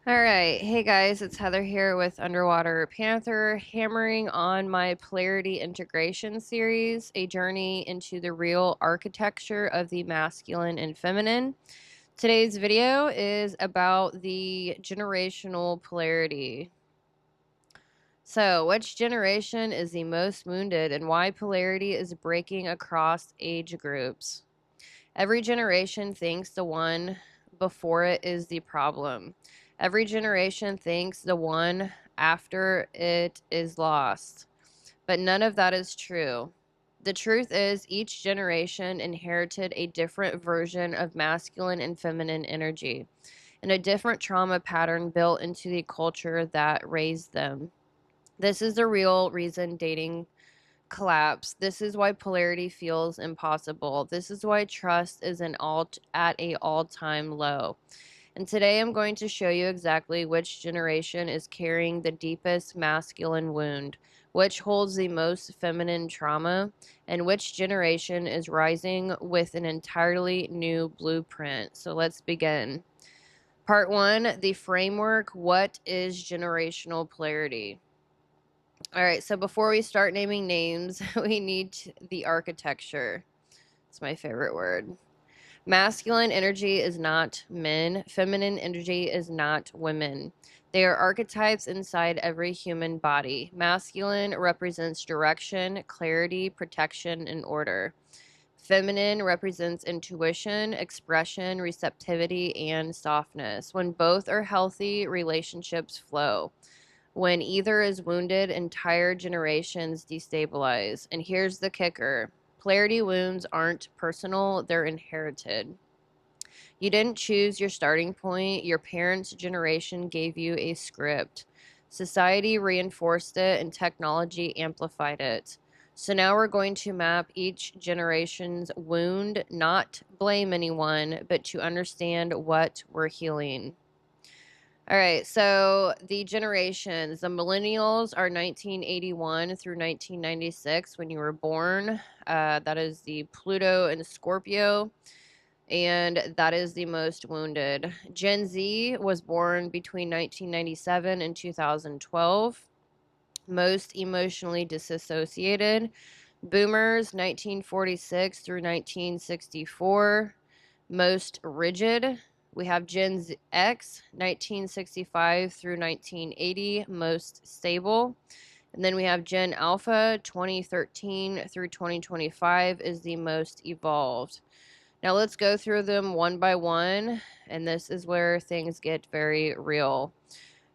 All right. Hey guys, it's Heather here with Underwater Panther, hammering on my Polarity Integration Series, a journey into the real architecture of the masculine and feminine. Today's video is about the generational polarity. So, which generation is the most wounded and why polarity is breaking across age groups? Every generation thinks the one before it is the problem. Every generation thinks the one after it is lost. But none of that is true. The truth is, each generation inherited a different version of masculine and feminine energy and a different trauma pattern built into the culture that raised them. This is the real reason dating collapse. This is why polarity feels impossible. This is why trust is at a all-time low. And today I'm going to show you exactly which generation is carrying the deepest masculine wound, which holds the most feminine trauma, and which generation is rising with an entirely new blueprint. So let's begin. Part 1, the framework. What is generational polarity? All right, so before we start naming names, we need the architecture. It's my favorite word. Masculine energy is not men, feminine energy is not women. They are archetypes inside every human body. Masculine represents direction, clarity, protection, and order. Feminine represents intuition, expression, receptivity, and softness. When both are healthy, relationships flow. When either is wounded, entire generations destabilize. And here's the kicker. Polarity wounds aren't personal, they're inherited. You didn't choose your starting point. Your parents' generation gave you a script. Society reinforced it and technology amplified it. So now we're going to map each generation's wound, not blame anyone, but to understand what we're healing. All right, so the generations, the millennials are 1981 through 1996 when you were born. That is the Pluto and Scorpio, and that is the most wounded. Gen Z was born between 1997 and 2012, most emotionally disassociated. Boomers, 1946 through 1964, most rigid. We have Gen X, 1965 through 1980, most stable. And then we have Gen Alpha, 2013 through 2025, is the most evolved. Now let's go through them one by one, and this is where things get very real.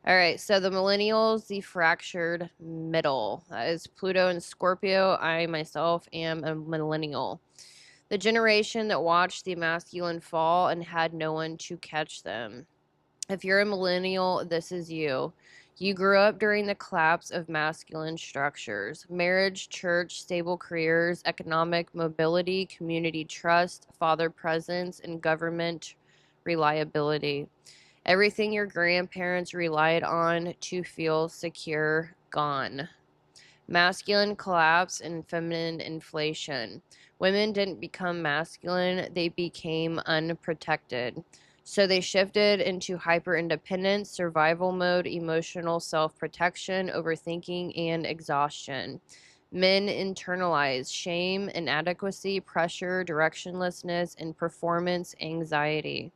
All right, so the millennials, the fractured middle. That is Pluto and Scorpio. I myself am a millennial. The generation that watched the masculine fall and had no one to catch them. If you're a millennial, this is you. You grew up during the collapse of masculine structures: marriage, church, stable careers, economic mobility, community trust, father presence, and government reliability. Everything your grandparents relied on to feel secure, gone. Masculine collapse and feminine inflation. Women didn't become masculine, they became unprotected. So they shifted into hyper independence, survival mode, emotional self protection, overthinking, and exhaustion. Men internalized shame, inadequacy, pressure, directionlessness, and performance anxiety.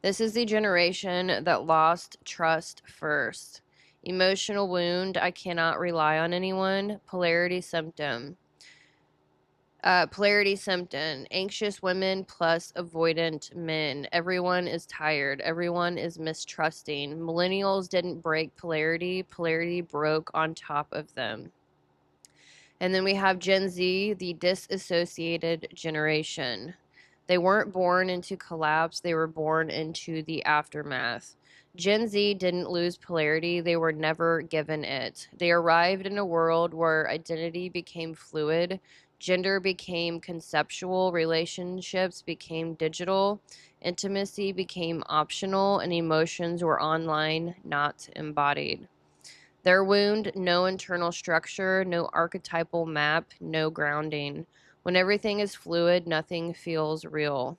This is the generation that lost trust first. Emotional wound, I cannot rely on anyone. Polarity symptom. Polarity symptom. Anxious women plus avoidant men. Everyone is tired. Everyone is mistrusting. Millennials didn't break polarity. Polarity broke on top of them. And then we have Gen Z, the disassociated generation. They weren't born into collapse, they were born into the aftermath. Gen Z didn't lose polarity, they were never given it. They arrived in a world where identity became fluid, gender became conceptual, relationships became digital, intimacy became optional, and emotions were online, not embodied. Their wound, no internal structure, no archetypal map, no grounding. When everything is fluid, nothing feels real.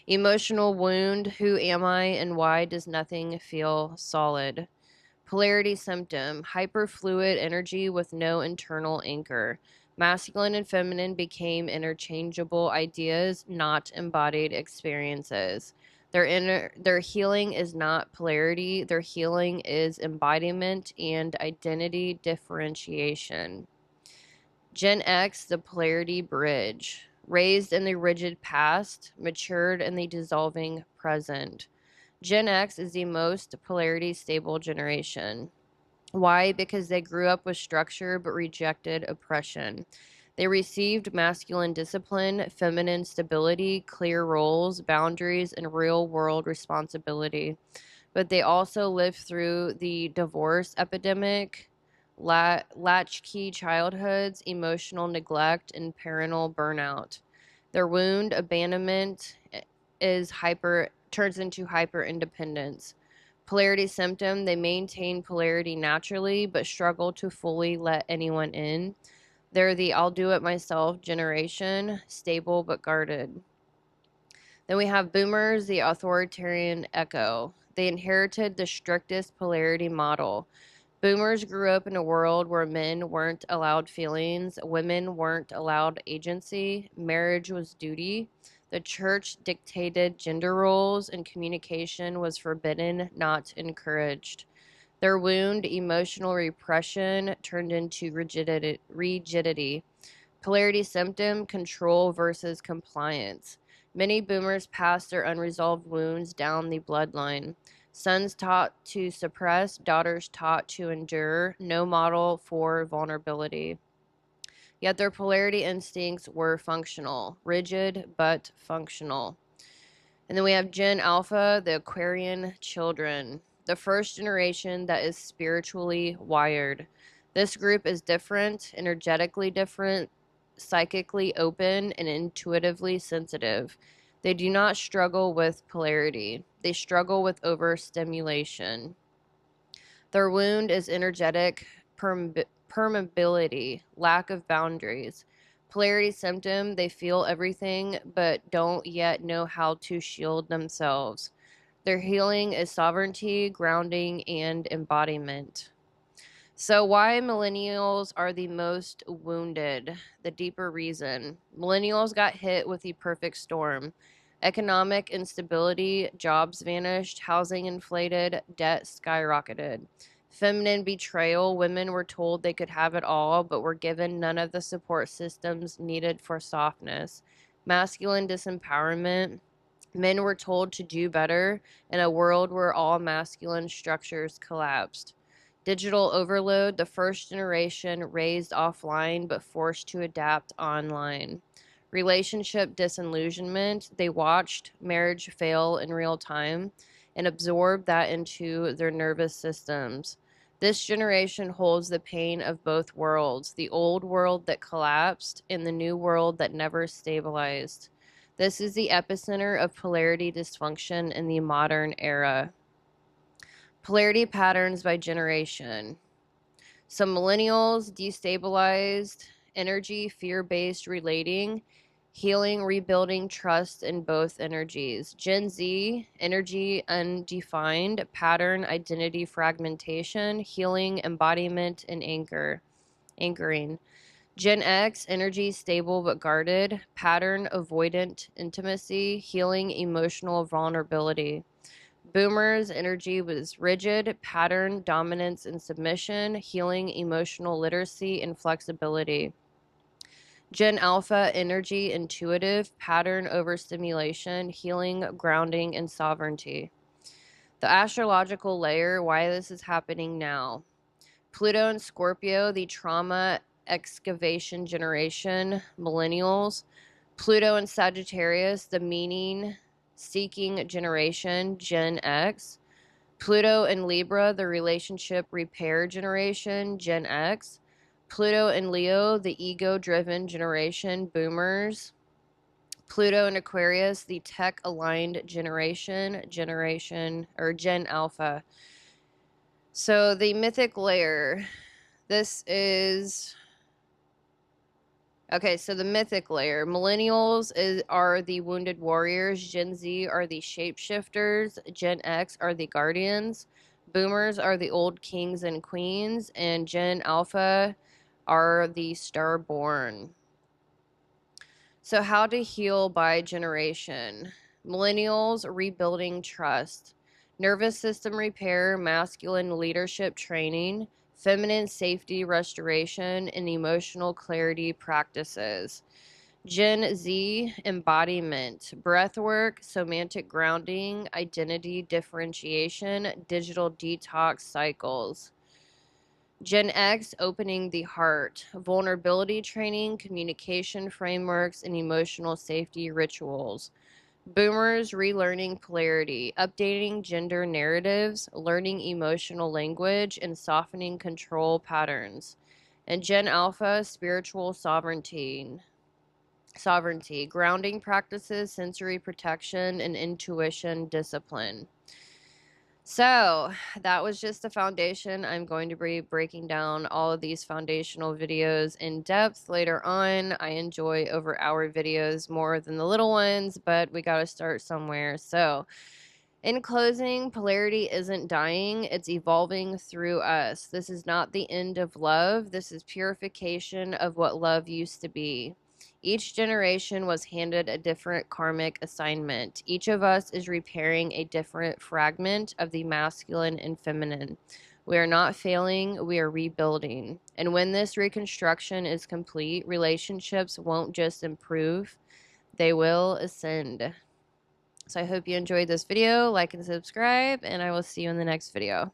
Emotional wound, who am I and why does nothing feel solid? Polarity symptom, hyperfluid energy with no internal anchor. Masculine and feminine became interchangeable ideas, not embodied experiences. Their healing is not polarity, their healing is embodiment and identity differentiation. Gen X, the polarity bridge. Raised in the rigid past, matured in the dissolving present. Gen X is the most polarity stable generation. Why? Because they grew up with structure but rejected oppression. They received masculine discipline, feminine stability, clear roles, boundaries, and real world responsibility. But they also lived through the divorce epidemic, latchkey childhoods, emotional neglect, and parental burnout. Their wound, abandonment, turns into hyper independence. Polarity symptom, they maintain polarity naturally but struggle to fully let anyone in. They're the I'll do it myself generation, stable but guarded. Then we have boomers, the authoritarian echo. They inherited the strictest polarity model. Boomers grew up in a world where men weren't allowed feelings, women weren't allowed agency, marriage was duty. The church dictated gender roles, and communication was forbidden, not encouraged. Their wound, emotional repression, turned into rigidity. Polarity symptom, control versus compliance. Many boomers passed their unresolved wounds down the bloodline. Sons taught to suppress, daughters taught to endure, no model for vulnerability. Yet their polarity instincts were functional, rigid but functional. And then we have Gen Alpha, the Aquarian children, the first generation that is spiritually wired. This group is different, energetically different, psychically open, and intuitively sensitive. They do not struggle with polarity, they struggle with overstimulation. Their wound is energetic permeability, lack of boundaries. Polarity symptom, they feel everything but don't yet know how to shield themselves. Their healing is sovereignty, grounding, and embodiment. So, why millennials are the most wounded? The deeper reason. Millennials got hit with the perfect storm. Economic instability, jobs vanished, housing inflated, debt skyrocketed. Feminine betrayal, women were told they could have it all, but were given none of the support systems needed for softness. Masculine disempowerment, men were told to do better in a world where all masculine structures collapsed. Digital overload, the first generation raised offline but forced to adapt online. Relationship disillusionment, they watched marriage fail in real time and absorbed that into their nervous systems. This generation holds the pain of both worlds, the old world that collapsed and the new world that never stabilized. This is the epicenter of polarity dysfunction in the modern era. Polarity patterns by generation. Some millennials destabilized energy, fear based relating, healing, rebuilding trust in both energies. Gen Z, energy undefined, pattern, identity fragmentation, healing, embodiment, and anchoring. Gen X, energy stable but guarded, pattern, avoidant, intimacy, healing, emotional vulnerability. Boomers' energy was rigid, pattern, dominance, and submission, healing, emotional literacy, and flexibility. Gen Alpha, energy, intuitive, pattern, overstimulation, healing, grounding, and sovereignty. The astrological layer, why this is happening now. Pluto and Scorpio, the trauma excavation generation, millennials. Pluto and Sagittarius, the meaning seeking generation, Gen X. Pluto and Libra, the relationship repair generation, Gen X. Pluto and Leo, the ego driven generation, boomers. Pluto and Aquarius, the tech aligned generation, Gen Alpha. So the mythic layer, this is Okay, so the mythic layer. Are the wounded warriors. Gen Z are the shapeshifters. Gen X are the guardians. Boomers are the old kings and queens. And Gen Alpha are the starborn. So, how to heal by generation. Millennials rebuilding trust. Nervous system repair, masculine leadership training, feminine safety restoration, and emotional clarity practices. Gen Z embodiment, breathwork, somatic grounding, identity differentiation, digital detox cycles. Gen X opening the heart, vulnerability training, communication frameworks, and emotional safety rituals. Boomers relearning polarity, updating gender narratives, learning emotional language, and softening control patterns. And Gen Alpha spiritual sovereignty, grounding practices, sensory protection, and intuition discipline. So that was just the foundation. I'm going to be breaking down all of these foundational videos in depth later on. I enjoy over-hour videos more than the little ones, but we got to start somewhere. So in closing, polarity isn't dying, it's evolving through us. This is not the end of love, this is purification of what love used to be. Each generation was handed a different karmic assignment. Each of us is repairing a different fragment of the masculine and feminine. We are not failing, we are rebuilding. And when this reconstruction is complete, relationships won't just improve, they will ascend. So I hope you enjoyed this video. Like and subscribe, and I will see you in the next video.